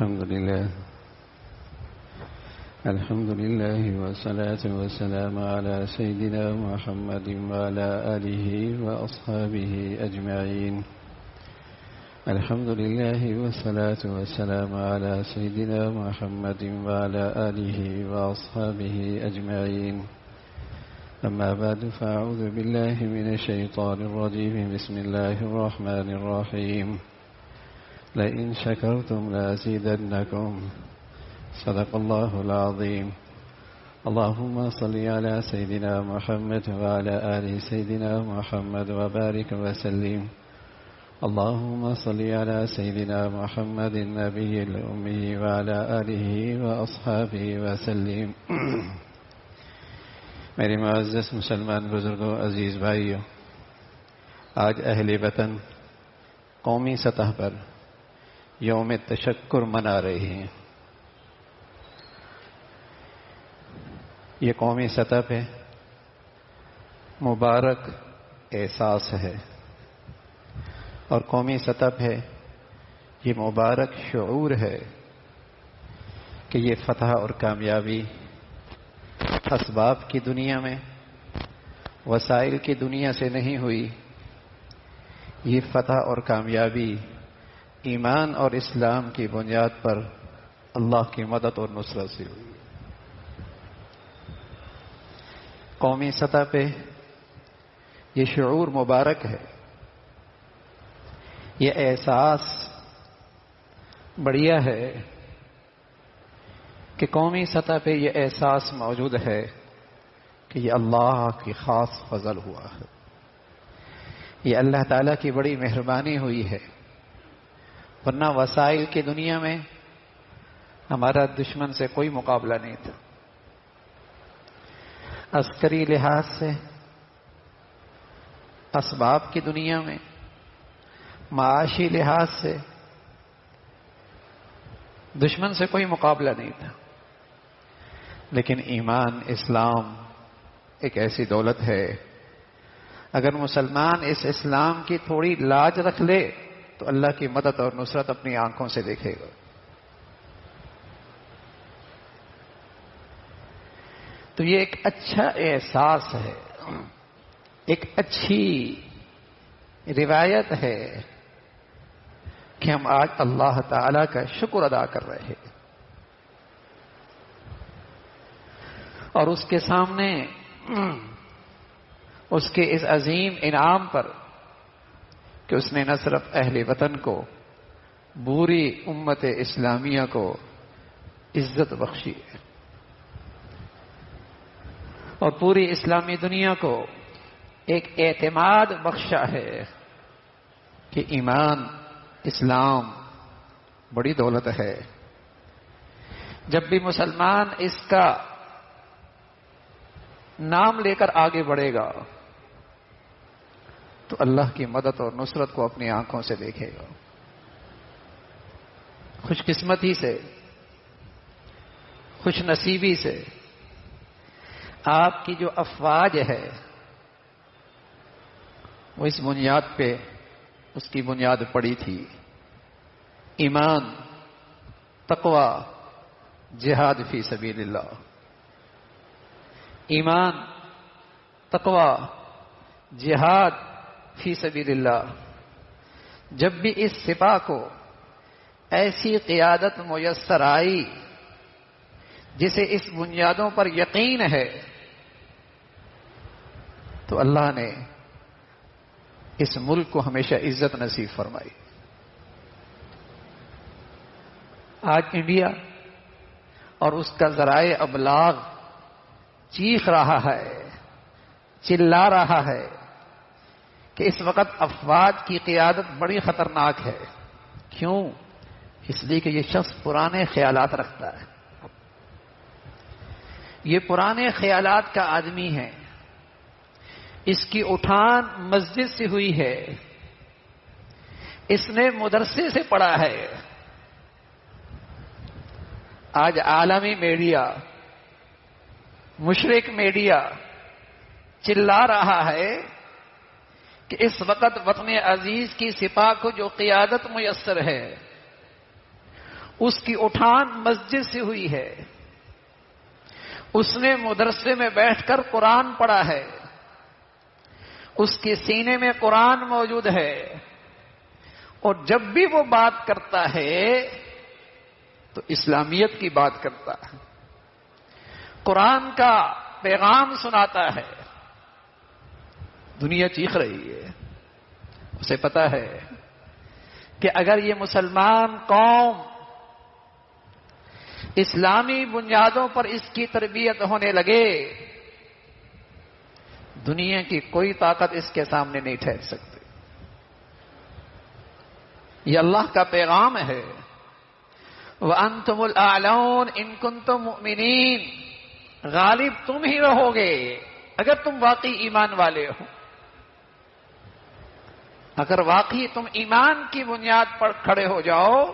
الحمد لله والصلاة والسلام على سيدنا محمد وعلى آله وأصحابه أجمعين. الحمد لله والصلاة والسلام على سيدنا محمد وعلى آله وأصحابه أجمعين. أما بعد فأعوذ بالله من الشيطان الرجيم. بسم الله الرحمن الرحيم. لئن شكرتم لأزيدنكم. صدق الله العظيم. اللهم صل على سيدنا محمد وعلى آل سيدنا محمد وبارك وسلم. اللهم صل على سيدنا محمد النبي الأمي وعلى آله وأصحابه وسلم. میرے معزز مسلمان بزرگوں، عزیز بھائیوں، آج اہل وطن قومی سطح پر یوم تشکر منا رہے ہیں. یہ قومی سطح پہ مبارک احساس ہے اور قومی سطح پہ یہ مبارک شعور ہے کہ یہ فتح اور کامیابی اسباب کی دنیا میں، وسائل کی دنیا سے نہیں ہوئی. یہ فتح اور کامیابی ایمان اور اسلام کی بنیاد پر اللہ کی مدد اور نصرت سے ہوئی. قومی سطح پہ یہ شعور مبارک ہے، یہ احساس بڑھیا ہے کہ قومی سطح پہ یہ احساس موجود ہے کہ یہ اللہ کی خاص فضل ہوا ہے، یہ اللہ تعالیٰ کی بڑی مہربانی ہوئی ہے. ورنہ وسائل کی دنیا میں ہمارا دشمن سے کوئی مقابلہ نہیں تھا. عسکری لحاظ سے، اسباب کی دنیا میں، معاشی لحاظ سے دشمن سے کوئی مقابلہ نہیں تھا. لیکن ایمان، اسلام ایک ایسی دولت ہے، اگر مسلمان اس اسلام کی تھوڑی لاج رکھ لے تو اللہ کی مدد اور نصرت اپنی آنکھوں سے دیکھے گا. تو یہ ایک اچھا احساس ہے، ایک اچھی روایت ہے کہ ہم آج اللہ تعالی کا شکر ادا کر رہے ہیں اور اس کے سامنے اس کے اس عظیم انعام پر کہ اس نے نہ صرف اہل وطن کو، پوری امت اسلامیہ کو عزت بخشی ہے اور پوری اسلامی دنیا کو ایک اعتماد بخشا ہے کہ ایمان، اسلام بڑی دولت ہے. جب بھی مسلمان اس کا نام لے کر آگے بڑھے گا تو اللہ کی مدد اور نصرت کو اپنی آنکھوں سے دیکھے گا. خوش قسمتی سے، خوش نصیبی سے آپ کی جو افواج ہے وہ اس بنیاد پہ، اس کی بنیاد پڑی تھی ایمان، تقوی، جہاد فی سبیل اللہ. ایمان، تقوی، جہاد فی سبیل اللہ. جب بھی اس سپاہ کو ایسی قیادت میسر آئی جسے اس بنیادوں پر یقین ہے تو اللہ نے اس ملک کو ہمیشہ عزت نصیب فرمائی. آج انڈیا اور اس کا ذرائع ابلاغ چیخ رہا ہے، چلا رہا ہے کہ اس وقت افواج کی قیادت بڑی خطرناک ہے. کیوں؟ اس لیے کہ یہ شخص پرانے خیالات رکھتا ہے، یہ پرانے خیالات کا آدمی ہے. اس کی اٹھان مسجد سے ہوئی ہے، اس نے مدرسے سے پڑھا ہے. آج عالمی میڈیا، مشرک میڈیا چلا رہا ہے کہ اس وقت وطن عزیز کی سپاہ کو جو قیادت میسر ہے اس کی اٹھان مسجد سے ہوئی ہے، اس نے مدرسے میں بیٹھ کر قرآن پڑھا ہے، اس کے سینے میں قرآن موجود ہے، اور جب بھی وہ بات کرتا ہے تو اسلامیت کی بات کرتا ہے، قرآن کا پیغام سناتا ہے۔ دنیا چیخ رہی ہے، اسے پتا ہے کہ اگر یہ مسلمان قوم اسلامی بنیادوں پر اس کی تربیت ہونے لگے، دنیا کی کوئی طاقت اس کے سامنے نہیں ٹھہر سکتی۔ یہ اللہ کا پیغام ہے، وَأَنْتُمُ الْأَعْلَوْنَ إِن كُنتُم مُؤْمِنِينَ، غالب تم ہی رہو گے اگر تم واقعی ایمان والے ہو۔ اگر واقعی تم ایمان کی بنیاد پر کھڑے ہو جاؤ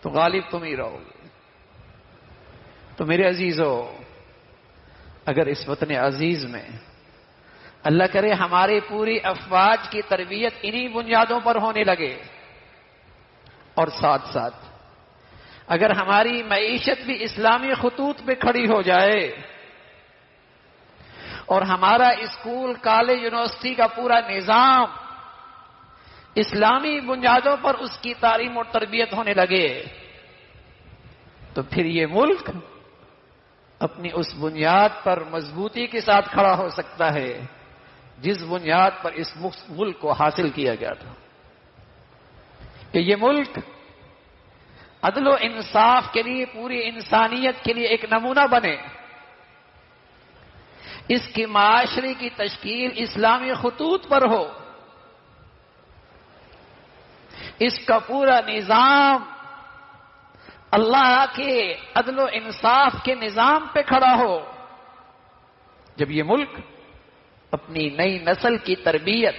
تو غالب تم ہی رہو گے۔ تو میرے عزیزو، اگر اس وطن عزیز میں اللہ کرے ہماری پوری افواج کی تربیت انہی بنیادوں پر ہونے لگے، اور ساتھ ساتھ اگر ہماری معیشت بھی اسلامی خطوط پہ کھڑی ہو جائے، اور ہمارا اسکول، کالج، یونیورسٹی کا پورا نظام اسلامی بنیادوں پر اس کی تعلیم اور تربیت ہونے لگے، تو پھر یہ ملک اپنی اس بنیاد پر مضبوطی کے ساتھ کھڑا ہو سکتا ہے جس بنیاد پر اس ملک کو حاصل کیا گیا تھا، کہ یہ ملک عدل و انصاف کے لیے، پوری انسانیت کے لیے ایک نمونہ بنے، اس کی معاشرے کی تشکیل اسلامی خطوط پر ہو، اس کا پورا نظام اللہ کے عدل و انصاف کے نظام پہ کھڑا ہو۔ جب یہ ملک اپنی نئی نسل کی تربیت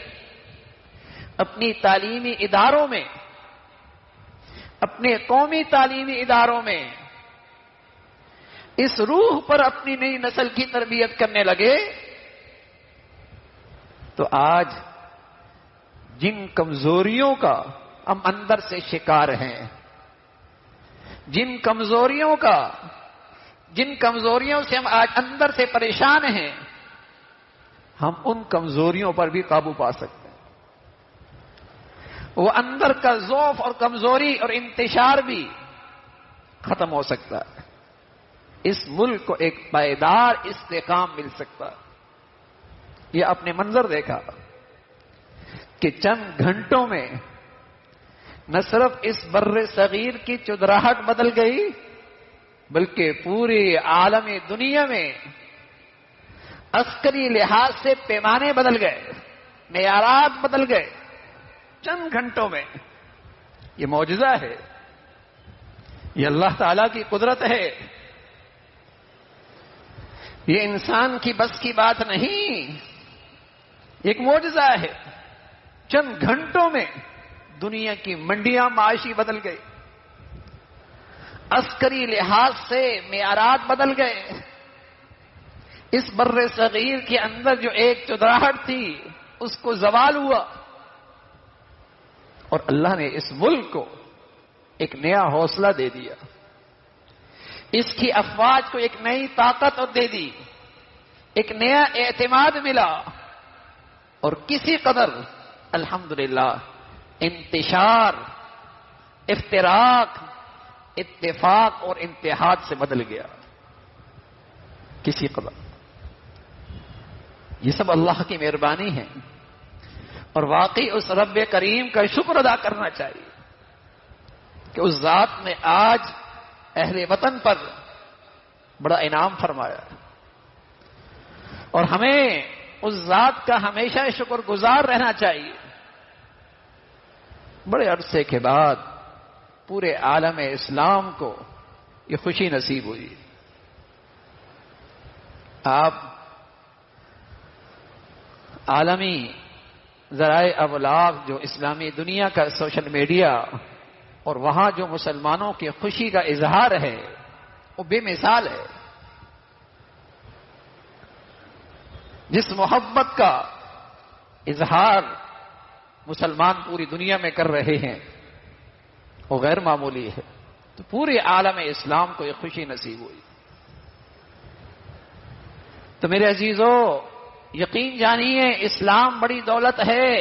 اپنی تعلیمی اداروں میں، اپنے قومی تعلیمی اداروں میں اس روح پر اپنی نئی نسل کی تربیت کرنے لگے، تو آج جن کمزوریوں کا ہم اندر سے شکار ہیں، جن کمزوریوں سے ہم آج اندر سے پریشان ہیں، ہم ان کمزوریوں پر بھی قابو پا سکتے ہیں۔ وہ اندر کا ضعف اور کمزوری اور انتشار بھی ختم ہو سکتا ہے، اس ملک کو ایک پائیدار استحکام مل سکتا ہے۔ یہ اپنے منظر دیکھا کہ چند گھنٹوں میں نہ صرف اس بر صغیر کی چودراہٹ بدل گئی، بلکہ پوری عالم دنیا میں عسکری لحاظ سے پیمانے بدل گئے، معیارات بدل گئے چند گھنٹوں میں۔ یہ معجزہ ہے، یہ اللہ تعالی کی قدرت ہے، یہ انسان کی بس کی بات نہیں، ایک معجزہ ہے۔ چند گھنٹوں میں دنیا کی منڈیاں معاشی بدل گئی، عسکری لحاظ سے معیارات بدل گئے، اس بر صغیر کے اندر جو ایک چودراہٹ تھی اس کو زوال ہوا، اور اللہ نے اس ملک کو ایک نیا حوصلہ دے دیا، اس کی افواج کو ایک نئی طاقت دے دی، ایک نیا اعتماد ملا، اور کسی قدر الحمدللہ انتشار، افتراق، اتفاق اور اتحاد سے بدل گیا، کسی قدر۔ یہ سب اللہ کی مہربانی ہے، اور واقعی اس رب کریم کا شکر ادا کرنا چاہیے کہ اس ذات نے آج اہل وطن پر بڑا انعام فرمایا، اور ہمیں اس ذات کا ہمیشہ شکر گزار رہنا چاہیے۔ بڑے عرصے کے بعد پورے عالم اسلام کو یہ خوشی نصیب ہوئی۔ آپ عالمی ذرائع ابلاغ جو اسلامی دنیا کا سوشل میڈیا، اور وہاں جو مسلمانوں کی خوشی کا اظہار ہے وہ بے مثال ہے۔ جس محبت کا اظہار مسلمان پوری دنیا میں کر رہے ہیں، وہ غیر معمولی ہے. تو پورے عالم اسلام کو یہ خوشی نصیب ہوئی. تو میرے عزیزو، یقین جانیے اسلام بڑی دولت ہے،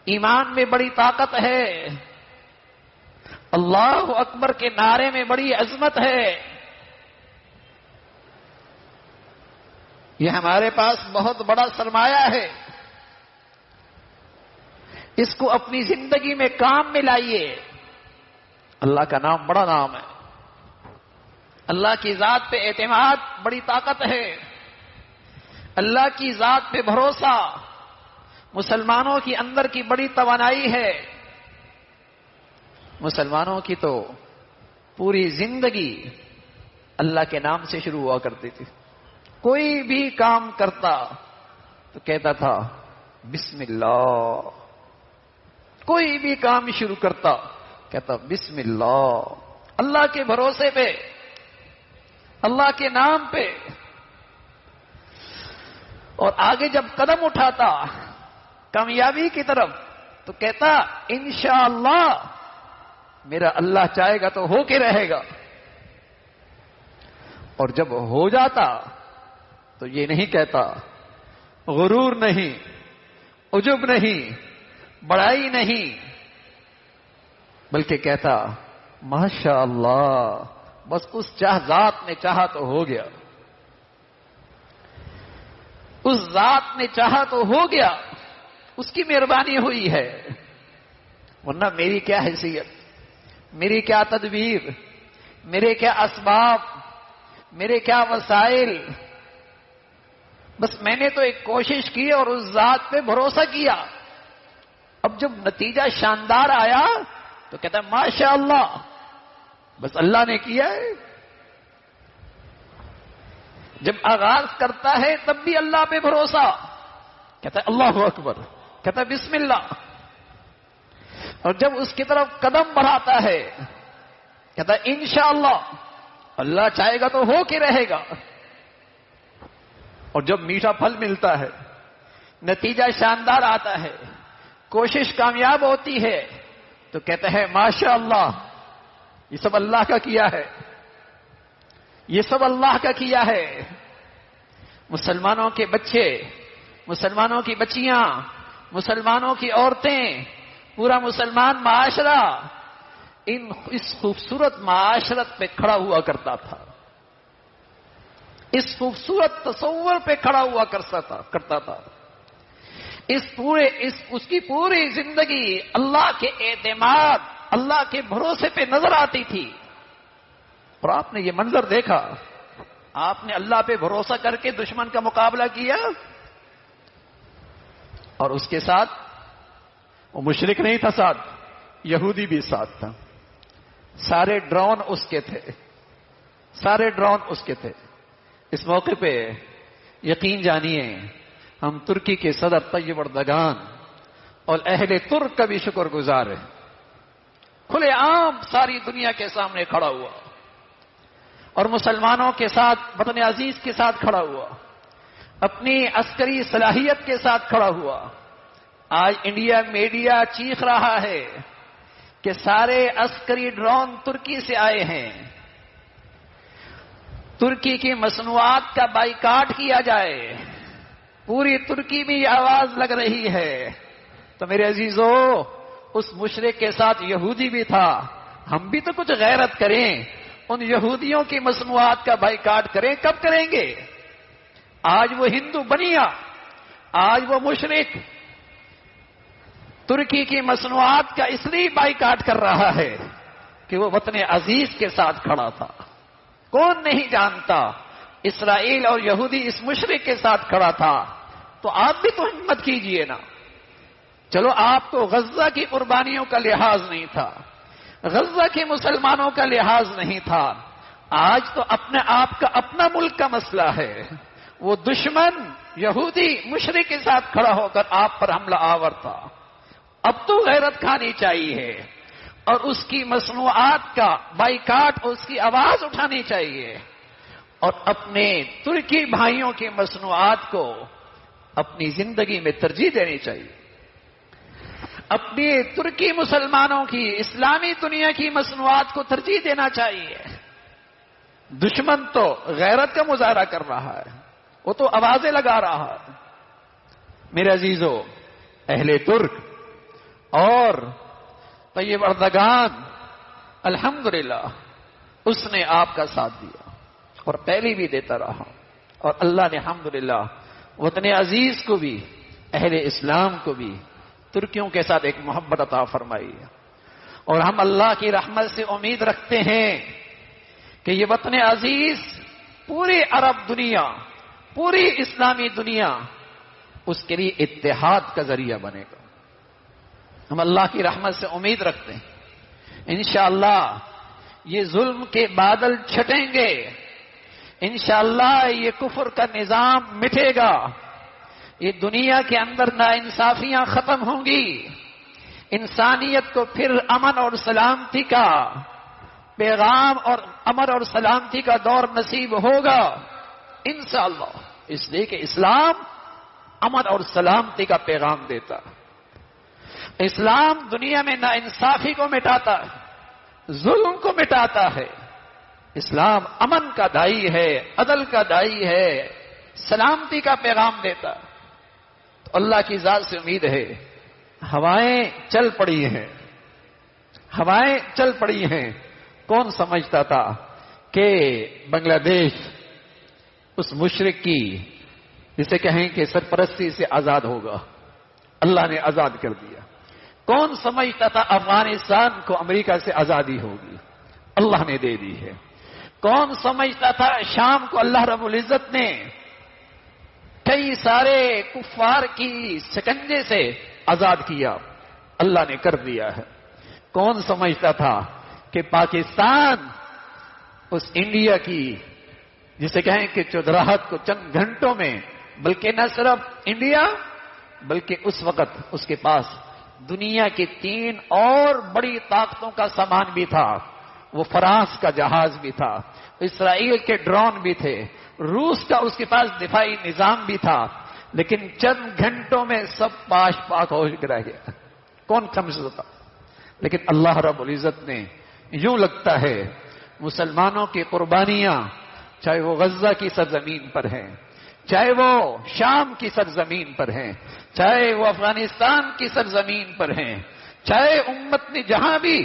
ایمان میں بڑی طاقت ہے، اللہ اکبر کے نعرے میں بڑی عظمت ہے. یہ ہمارے پاس بہت بڑا سرمایہ ہے. اس کو اپنی زندگی میں کام میں لائیے. اللہ کا نام بڑا نام ہے. اللہ کی ذات پہ اعتماد بڑی طاقت ہے. اللہ کی ذات پہ بھروسہ مسلمانوں کی اندر کی بڑی توانائی ہے. مسلمانوں کی تو پوری زندگی اللہ کے نام سے شروع ہوا کرتی تھی. کوئی بھی کام کرتا تو کہتا تھا بسم اللہ. کوئی بھی کام شروع کرتا کہتا بسم اللہ. اللہ کے بھروسے پہ، اللہ کے نام پہ. اور آگے جب قدم اٹھاتا کامیابی کی طرف تو کہتا انشاءاللہ میرا اللہ چاہے گا تو ہو کے رہے گا. اور جب ہو جاتا تو یہ نہیں کہتا، غرور نہیں، عجب نہیں، بڑائی نہیں، بلکہ کہتا ماشاء اللہ، بس اس ذات نے چاہا تو ہو گیا. اس ذات نے چاہا تو ہو گیا، اس کی مہربانی ہوئی ہے. ورنہ میری کیا حیثیت، میری کیا تدبیر، میرے کیا اسباب، میرے کیا وسائل. بس میں نے تو ایک کوشش کی اور اس ذات پہ بھروسہ کیا. اب جب نتیجہ شاندار آیا تو کہتا ہے ماشاء اللہ، بس اللہ نے کیا ہے. جب آغاز کرتا ہے تب بھی اللہ پہ بھروسہ، کہتا ہے اللہ اکبر، کہتا ہے بسم اللہ. اور جب اس کی طرف قدم بڑھاتا ہے کہتا ہے انشاءاللہ، اللہ چاہے گا تو ہو کے رہے گا. اور جب میٹھا پھل ملتا ہے، نتیجہ شاندار آتا ہے، کوشش کامیاب ہوتی ہے تو کہتا ہے ماشاء اللہ، یہ سب اللہ کا کیا ہے، یہ سب اللہ کا کیا ہے. مسلمانوں کے بچے، مسلمانوں کی بچیاں، مسلمانوں کی عورتیں، پورا مسلمان معاشرہ اس خوبصورت معاشرت پہ کھڑا ہوا کرتا تھا. اس خوبصورت تصور پہ کھڑا ہوا کرتا تھا. اس کی پوری زندگی اللہ کے اعتماد، اللہ کے بھروسے پہ نظر آتی تھی. اور آپ نے یہ منظر دیکھا، آپ نے اللہ پہ بھروسہ کر کے دشمن کا مقابلہ کیا، اور اس کے ساتھ وہ مشرک نہیں تھا، ساتھ یہودی بھی ساتھ تھا. سارے ڈرون اس کے تھے، سارے ڈرون اس کے تھے. اس موقع پہ یقین جانیے ہم ترکی کے صدر طیب اردگان اور اہل ترک کا بھی شکر گزار ہیں. کھلے عام ساری دنیا کے سامنے کھڑا ہوا اور مسلمانوں کے ساتھ، وطن عزیز کے ساتھ کھڑا ہوا، اپنی عسکری صلاحیت کے ساتھ کھڑا ہوا. آج انڈیا میڈیا چیخ رہا ہے کہ سارے عسکری ڈرون ترکی سے آئے ہیں، ترکی کی مصنوعات کا بائیکاٹ کیا جائے. پوری ترکی میں یہ آواز لگ رہی ہے. تو میرے عزیزو، اس مشرک کے ساتھ یہودی بھی تھا. ہم بھی تو کچھ غیرت کریں، ان یہودیوں کی مصنوعات کا بائیکاٹ کریں. کب کریں گے؟ آج وہ ہندو بنیا، آج وہ مشرک ترکی کی مصنوعات کا اس لیے بائیکاٹ کر رہا ہے کہ وہ وطن عزیز کے ساتھ کھڑا تھا. کون نہیں جانتا اسرائیل اور یہودی اس مشرک کے ساتھ کھڑا تھا. تو آپ بھی تو ہمت کیجئے نا. چلو آپ کو غزہ کی قربانیوں کا لحاظ نہیں تھا، غزہ کے مسلمانوں کا لحاظ نہیں تھا. آج تو اپنے آپ کا اپنا ملک کا مسئلہ ہے. وہ دشمن یہودی مشرک کے ساتھ کھڑا ہو کر آپ پر حملہ آور تھا. اب تو غیرت کھانی چاہیے اور اس کی مصنوعات کا بائیکاٹ، اس کی آواز اٹھانی چاہیے اور اپنے ترکی بھائیوں کی مصنوعات کو اپنی زندگی میں ترجیح دینی چاہیے. اپنی ترکی مسلمانوں کی اسلامی دنیا کی مصنوعات کو ترجیح دینا چاہیے. دشمن تو غیرت کا مظاہرہ کر رہا ہے، وہ تو آوازیں لگا رہا ہے. میرے عزیزو، اہل ترک اور طیب اردگان الحمدللہ اس نے آپ کا ساتھ دیا اور پہلے بھی دیتا رہا، اور اللہ نے الحمدللہ وطن عزیز کو بھی، اہل اسلام کو بھی ترکیوں کے ساتھ ایک محبت عطا فرمائی ہے. اور ہم اللہ کی رحمت سے امید رکھتے ہیں کہ یہ وطن عزیز پوری عرب دنیا، پوری اسلامی دنیا اس کے لیے اتحاد کا ذریعہ بنے گا. ہم اللہ کی رحمت سے امید رکھتے ہیں انشاءاللہ یہ ظلم کے بادل چھٹیں گے، انشاءاللہ یہ کفر کا نظام مٹے گا، یہ دنیا کے اندر ناانصافیاں ختم ہوں گی، انسانیت کو پھر امن اور سلامتی کا پیغام اور امن اور سلامتی کا دور نصیب ہوگا انشاءاللہ. اس لیے کہ اسلام امن اور سلامتی کا پیغام دیتا ہے. اسلام دنیا میں ناانصافی کو مٹاتا ہے، ظلم کو مٹاتا ہے. اسلام امن کا دائی ہے، عدل کا دائی ہے، سلامتی کا پیغام دیتا ہے. تو اللہ کی ذات سے امید ہے. ہوائیں چل پڑی ہیں، ہوائیں چل پڑی ہیں. کون سمجھتا تھا کہ بنگلہ دیش اس مشرک کی جسے کہیں کہ سرپرستی سے آزاد ہوگا؟ اللہ نے آزاد کر دیا. کون سمجھتا تھا افغانستان کو امریکہ سے آزادی ہوگی؟ اللہ نے دے دی ہے. کون سمجھتا تھا شام کو اللہ رب العزت نے کئی سارے کفار کی شکنجے سے آزاد کیا؟ اللہ نے کر دیا ہے. کون سمجھتا تھا کہ پاکستان اس انڈیا کی جسے کہیں کہ چودراہٹ کو چند گھنٹوں میں، بلکہ نہ صرف انڈیا بلکہ اس وقت اس کے پاس دنیا کی 3 اور بڑی طاقتوں کا سامان بھی تھا. وہ فرانس کا جہاز بھی تھا، اسرائیل کے ڈرون بھی تھے، روس کا اس کے پاس دفاعی نظام بھی تھا، لیکن چند گھنٹوں میں سب پاش پاک ہو رہ گیا. کون سمجھتا؟ لیکن اللہ رب العزت نے یوں لگتا ہے مسلمانوں کی قربانیاں، چاہے وہ غزہ کی سرزمین پر ہیں، چاہے وہ شام کی سرزمین پر ہیں، چاہے وہ افغانستان کی سرزمین پر ہیں، چاہے امت نے جہاں بھی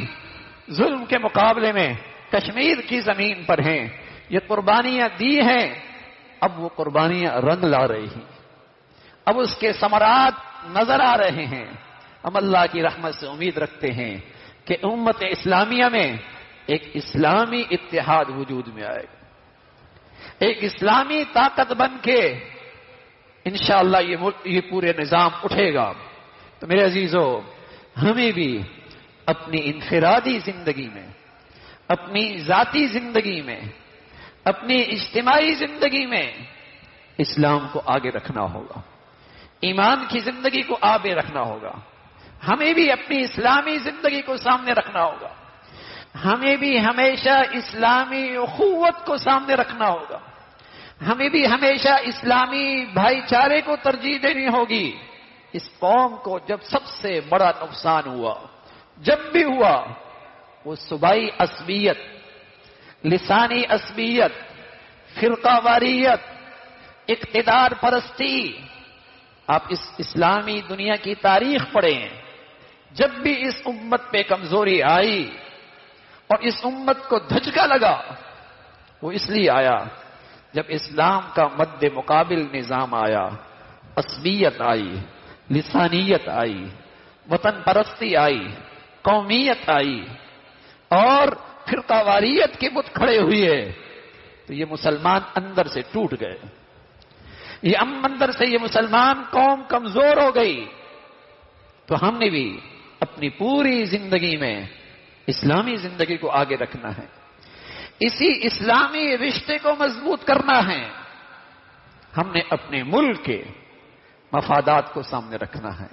ظلم کے مقابلے میں کشمیر کی زمین پر ہیں، یہ قربانیاں دی ہیں. اب وہ قربانیاں رنگ لا رہی ہیں، اب اس کے ثمرات نظر آ رہے ہیں. ہم اللہ کی رحمت سے امید رکھتے ہیں کہ امت اسلامیہ میں ایک اسلامی اتحاد وجود میں آئے گا، ایک اسلامی طاقت بن کے انشاءاللہ یہ پورے نظام اٹھے گا. تو میرے عزیزو، ہمیں بھی اپنی انفرادی زندگی میں، اپنی ذاتی زندگی میں، اپنی اجتماعی زندگی میں اسلام کو آگے رکھنا ہوگا، ایمان کی زندگی کو آگے رکھنا ہوگا. ہمیں بھی اپنی اسلامی زندگی کو سامنے رکھنا ہوگا، ہمیں بھی ہمیشہ اسلامی اخوت کو سامنے رکھنا ہوگا، ہمیں بھی ہمیشہ اسلامی بھائی چارے کو ترجیح دینی ہوگی. اس قوم کو جب سب سے بڑا نقصان ہوا، جب بھی ہوا، وہ صوبائی عصبیت، لسانی عصبیت، فرقہ واریت، اقتدار پرستی. آپ اس اسلامی دنیا کی تاریخ پڑھیں، جب بھی اس امت پہ کمزوری آئی اور اس امت کو دھچکا لگا، وہ اس لیے آیا جب اسلام کا مد مقابل نظام آیا، عصبیت آئی، لسانیت آئی، وطن پرستی آئی، قومیت آئی اور فرقہ واریت کے بت کھڑے ہوئے. تو یہ مسلمان اندر سے ٹوٹ گئے، یہ اندر سے یہ مسلمان قوم کمزور ہو گئی. تو ہم نے بھی اپنی پوری زندگی میں اسلامی زندگی کو آگے رکھنا ہے، اسی اسلامی رشتے کو مضبوط کرنا ہے. ہم نے اپنے ملک کے مفادات کو سامنے رکھنا ہے،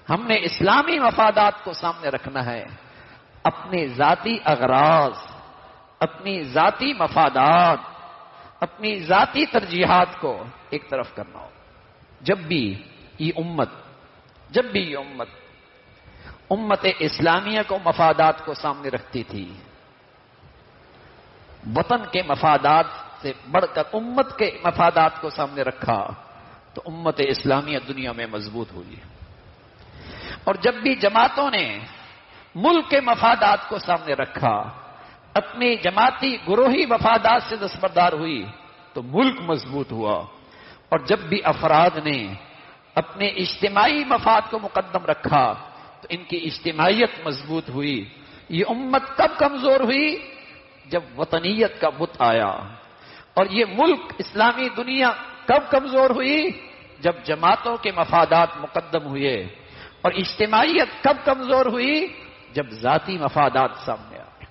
ہم نے اسلامی مفادات کو سامنے رکھنا ہے. اپنے ذاتی اغراض، اپنی ذاتی مفادات، اپنی ذاتی ترجیحات کو ایک طرف کرنا ہو. جب بھی یہ امت امت اسلامیہ کو مفادات کو سامنے رکھتی تھی. وطن کے مفادات سے بڑھ کر امت کے مفادات کو سامنے رکھا تو امت اسلامیہ دنیا میں مضبوط ہوئی. اور جب بھی جماعتوں نے ملک کے مفادات کو سامنے رکھا، اپنی جماعتی گروہی مفادات سے دستبردار ہوئی تو ملک مضبوط ہوا. اور جب بھی افراد نے اپنے اجتماعی مفاد کو مقدم رکھا تو ان کی اجتماعیت مضبوط ہوئی. یہ امت کب کمزور ہوئی؟ جب وطنیت کا بت آیا. اور یہ ملک اسلامی دنیا کب کمزور ہوئی؟ جب جماعتوں کے مفادات مقدم ہوئے. اور اجتماعیت کب کمزور ہوئی؟ جب ذاتی مفادات سامنے آئے.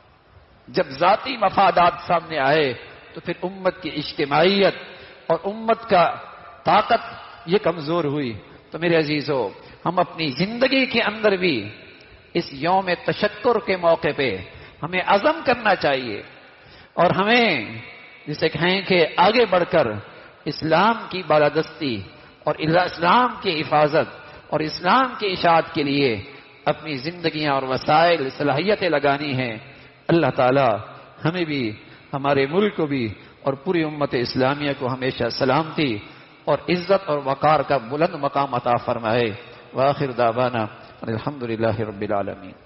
جب ذاتی مفادات سامنے آئے تو پھر امت کی اجتماعیت اور امت کا طاقت یہ کمزور ہوئی. تو میرے عزیزو، ہم اپنی زندگی کے اندر بھی اس یوم تشکر کے موقع پہ ہمیں عزم کرنا چاہیے اور ہمیں جسے کہیں کہ آگے بڑھ کر اسلام کی بالادستی اور اسلام کی حفاظت اور اسلام کی اشاعت کے لیے اپنی زندگیاں اور وسائل صلاحیتیں لگانی ہیں. اللہ تعالی ہمیں بھی، ہمارے ملک کو بھی اور پوری امت اسلامیہ کو ہمیشہ سلامتی اور عزت اور وقار کا بلند مقام عطا فرمائے. وآخر دعوانا الحمدللہ رب العالمین.